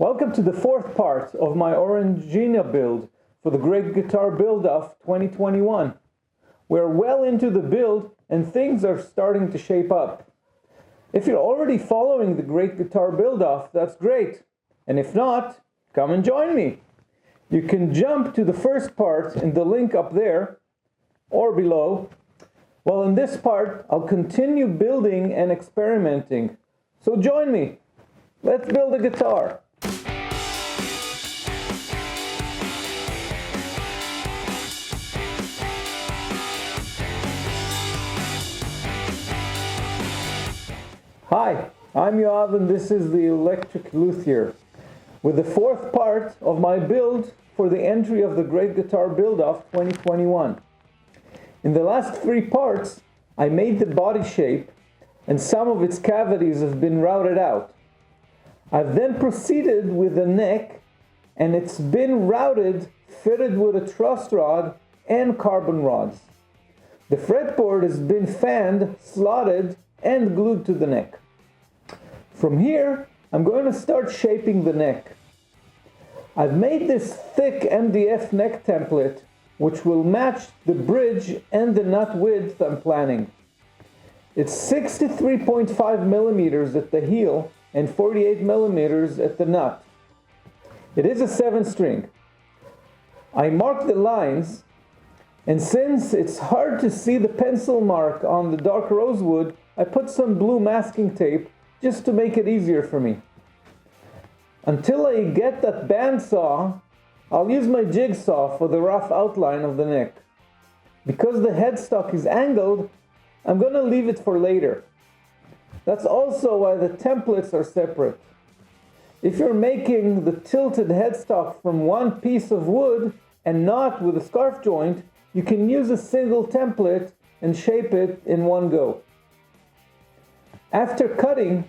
Welcome to the fourth part of my Orangina build for the Great Guitar Build-Off 2021. We're well into the build and things are starting to shape up. If you're already following the Great Guitar Build-Off, that's great. And if not, come and join me. You can jump to the first part in the link up there or below. Well, in this part, I'll continue building and experimenting. So join me. Let's build a guitar. Hi, I'm Yoav and this is the Electric Luthier with the fourth part of my build for the entry of the Great Guitar Build-Off 2021. In the last three parts, I made the body shape and some of its cavities have been routed out. I've then proceeded with the neck and it's been routed, fitted with a truss rod and carbon rods. The fretboard has been fanned, slotted, and glued to the neck. From here, I'm going to start shaping the neck. I've made this thick MDF neck template which will match the bridge and the nut width I'm planning. It's 63.5 millimeters at the heel and 48 millimeters at the nut. It is a 7-string. I marked the lines, and since it's hard to see the pencil mark on the dark rosewood, I put some blue masking tape just to make it easier for me. Until I get that bandsaw, I'll use my jigsaw for the rough outline of the neck. Because the headstock is angled, I'm going to leave it for later. That's also why the templates are separate. If you're making the tilted headstock from one piece of wood and not with a scarf joint, you can use a single template and shape it in one go. After cutting,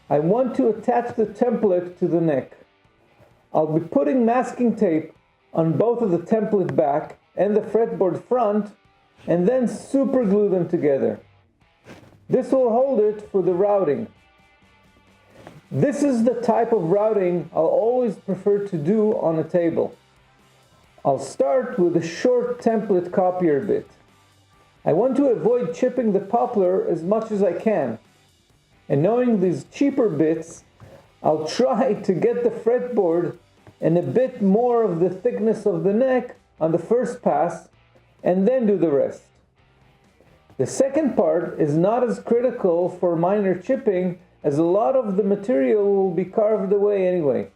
I want to attach the template to the neck. I'll be putting masking tape on both of the template back and the fretboard front and then super glue them together. This will hold it for the routing. This is the type of routing I'll always prefer to do on a table. I'll start with a short template copier bit. I want to avoid chipping the poplar as much as I can. And knowing these cheaper bits, I'll try to get the fretboard and a bit more of the thickness of the neck on the first pass and then do the rest. The second part is not as critical for minor chipping as a lot of the material will be carved away anyway.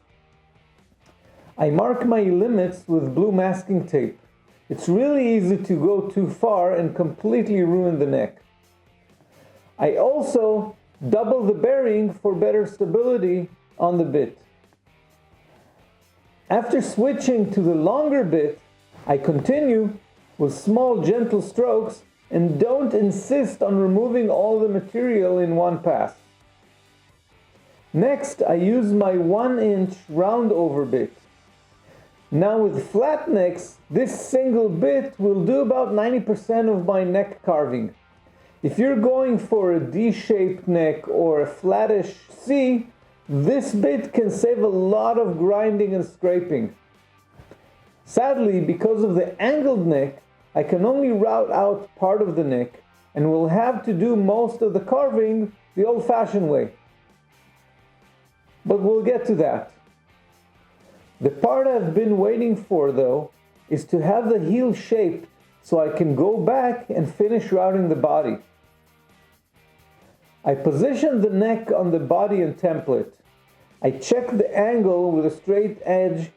I mark my limits with blue masking tape. It's really easy to go too far and completely ruin the neck. I also double the bearing for better stability on the bit. After switching to the longer bit, I continue with small gentle strokes and don't insist on removing all the material in one pass. Next, I use my 1-inch round over bit. Now with flat necks, this single bit will do about 90% of my neck carving. If you're going for a D-shaped neck or a flattish C, this bit can save a lot of grinding and scraping. Sadly, because of the angled neck, I can only route out part of the neck and will have to do most of the carving the old-fashioned way. But we'll get to that. The part I've been waiting for, though, is to have the heel shaped so I can go back and finish routing the body. I position the neck on the body and template. I check the angle with a straight edge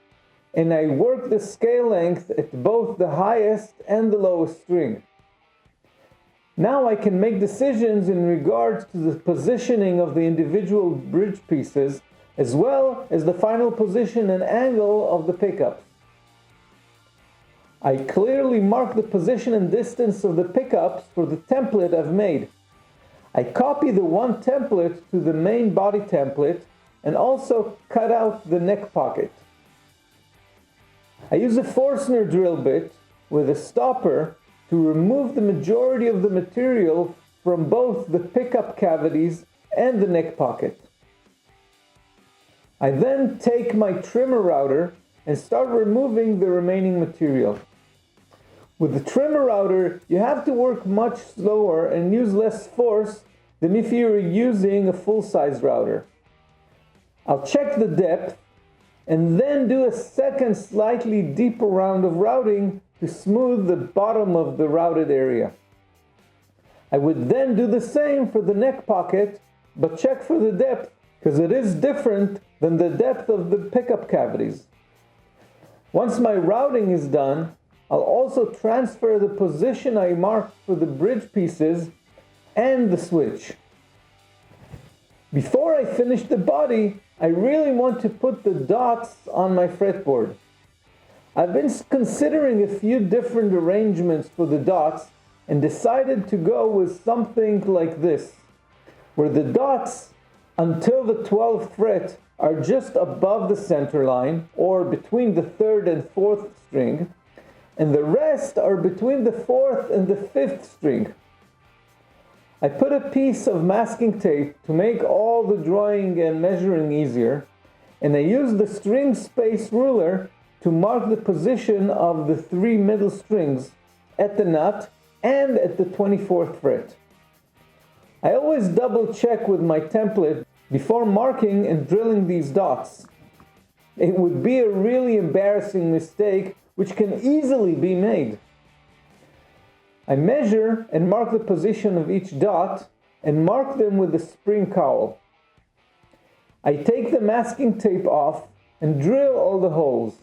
and I work the scale length at both the highest and the lowest string. Now I can make decisions in regards to the positioning of the individual bridge pieces as well as the final position and angle of the pickups. I clearly mark the position and distance of the pickups for the template I've made. I copy the one template to the main body template and also cut out the neck pocket. I use a Forstner drill bit with a stopper to remove the majority of the material from both the pickup cavities and the neck pocket. I then take my trimmer router and start removing the remaining material. With the trimmer router, you have to work much slower and use less force than if you were using a full-size router. I'll check the depth and then do a second slightly deeper round of routing to smooth the bottom of the routed area. I would then do the same for the neck pocket, but check for the depth because it is different than the depth of the pickup cavities. Once my routing is done, I'll also transfer the position I marked for the bridge pieces and the switch. Before I finish the body, I really want to put the dots on my fretboard. I've been considering a few different arrangements for the dots and decided to go with something like this, where the dots until the 12th fret are just above the center line or between the 3rd and 4th string, and the rest are between the 4th and the 5th string. I put a piece of masking tape to make all the drawing and measuring easier, and I use the string space ruler to mark the position of the 3 middle strings at the nut and at the 24th fret. I always double check with my template before marking and drilling these dots. It would be a really embarrassing mistake which can easily be made. I measure and mark the position of each dot and mark them with a spring cowl. I take the masking tape off and drill all the holes.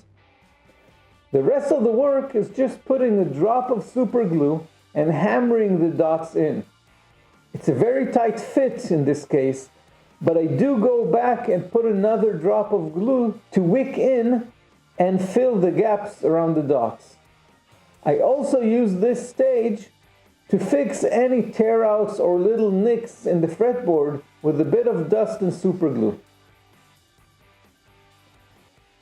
The rest of the work is just putting a drop of super glue and hammering the dots in. It's a very tight fit in this case, but I do go back and put another drop of glue to wick in and fill the gaps around the dots. I also use this stage to fix any tear-outs or little nicks in the fretboard with a bit of dust and super glue.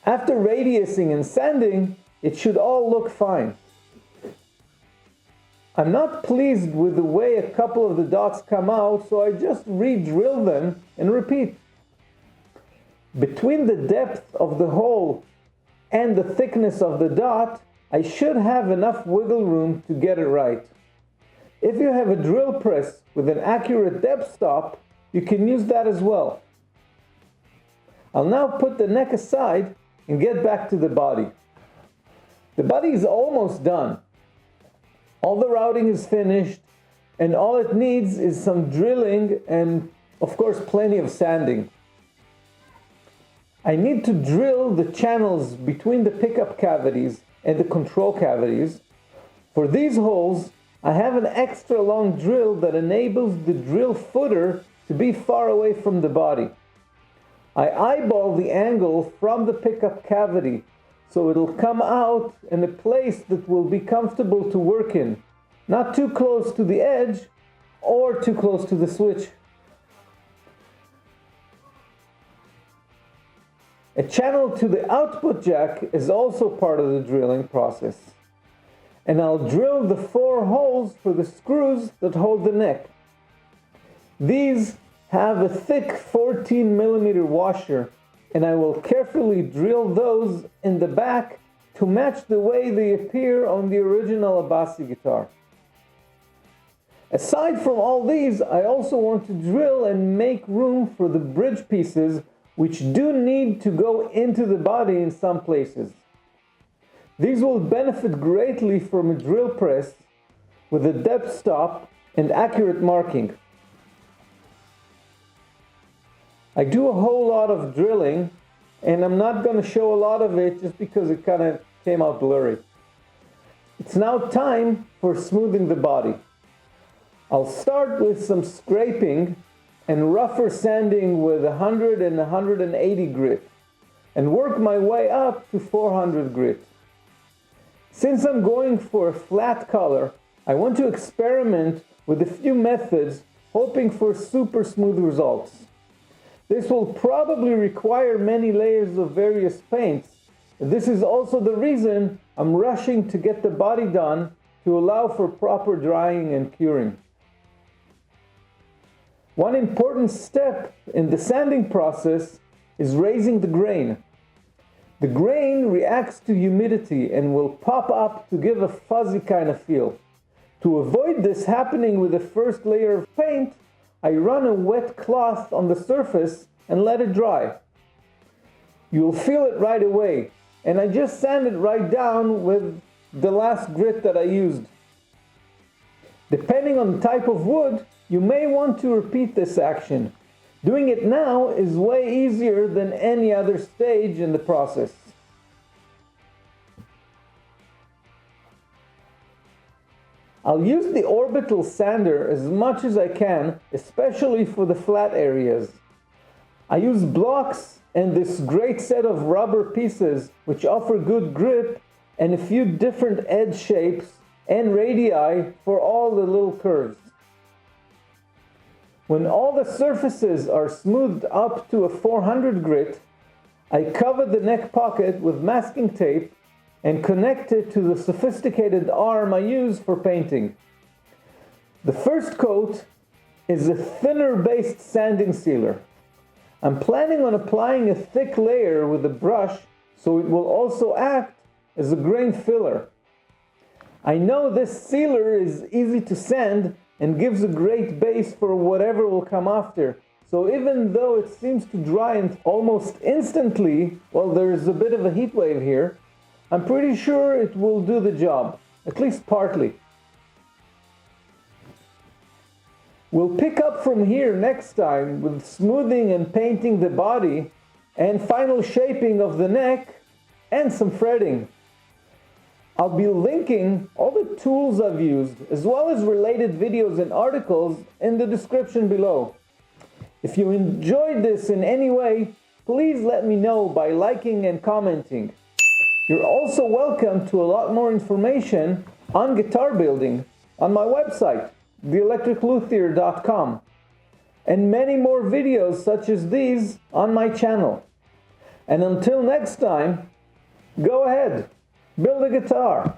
After radiusing and sanding, it should all look fine. I'm not pleased with the way a couple of the dots come out, so I just re-drill them and repeat. Between the depth of the hole and the thickness of the dot, I should have enough wiggle room to get it right. If you have a drill press with an accurate depth stop, you can use that as well. I'll now put the neck aside and get back to the body. The body is almost done. All the routing is finished, and all it needs is some drilling and, of course, plenty of sanding. I need to drill the channels between the pickup cavities and the control cavities. For these holes, I have an extra long drill that enables the drill footer to be far away from the body. I eyeball the angle from the pickup cavity so it'll come out in a place that will be comfortable to work in, not too close to the edge or too close to the switch. A channel to the output jack is also part of the drilling process. And I'll drill the 4 holes for the screws that hold the neck. These have a thick 14mm washer, and I will carefully drill those in the back to match the way they appear on the original Abassi guitar. Aside from all these, I also want to drill and make room for the bridge pieces, which do need to go into the body in some places. These will benefit greatly from a drill press with a depth stop and accurate marking. I do a whole lot of drilling, and I'm not going to show a lot of it just because it kind of came out blurry. It's now time for smoothing the body. I'll start with some scraping and rougher sanding with 100 and 180 grit, and work my way up to 400 grit. Since I'm going for a flat color, I want to experiment with a few methods, hoping for super smooth results. This will probably require many layers of various paints. This is also the reason I'm rushing to get the body done to allow for proper drying and curing. One important step in the sanding process is raising the grain. The grain reacts to humidity and will pop up to give a fuzzy kind of feel. To avoid this happening with the first layer of paint, I run a wet cloth on the surface and let it dry. You'll feel it right away, and I just sand it right down with the last grit that I used. Depending on the type of wood, you may want to repeat this action. Doing it now is way easier than any other stage in the process. I'll use the orbital sander as much as I can, especially for the flat areas. I use blocks and this great set of rubber pieces which offer good grip and a few different edge shapes and radii for all the little curves. When all the surfaces are smoothed up to a 400 grit, I cover the neck pocket with masking tape and connect it to the sophisticated arm I use for painting. The first coat is a thinner based sanding sealer. I'm planning on applying a thick layer with a brush so it will also act as a grain filler. I know this sealer is easy to sand and gives a great base for whatever will come after. So even though it seems to dry almost instantly, well, there's a bit of a heat wave here, I'm pretty sure it will do the job, at least partly. We'll pick up from here next time with smoothing and painting the body and final shaping of the neck and some fretting. I'll be linking all the tools I've used, as well as related videos and articles in the description below. If you enjoyed this in any way, please let me know by liking and commenting. You're also welcome to a lot more information on guitar building on my website, theelectricluthier.com, and many more videos such as these on my channel. And until next time, go ahead, build a guitar.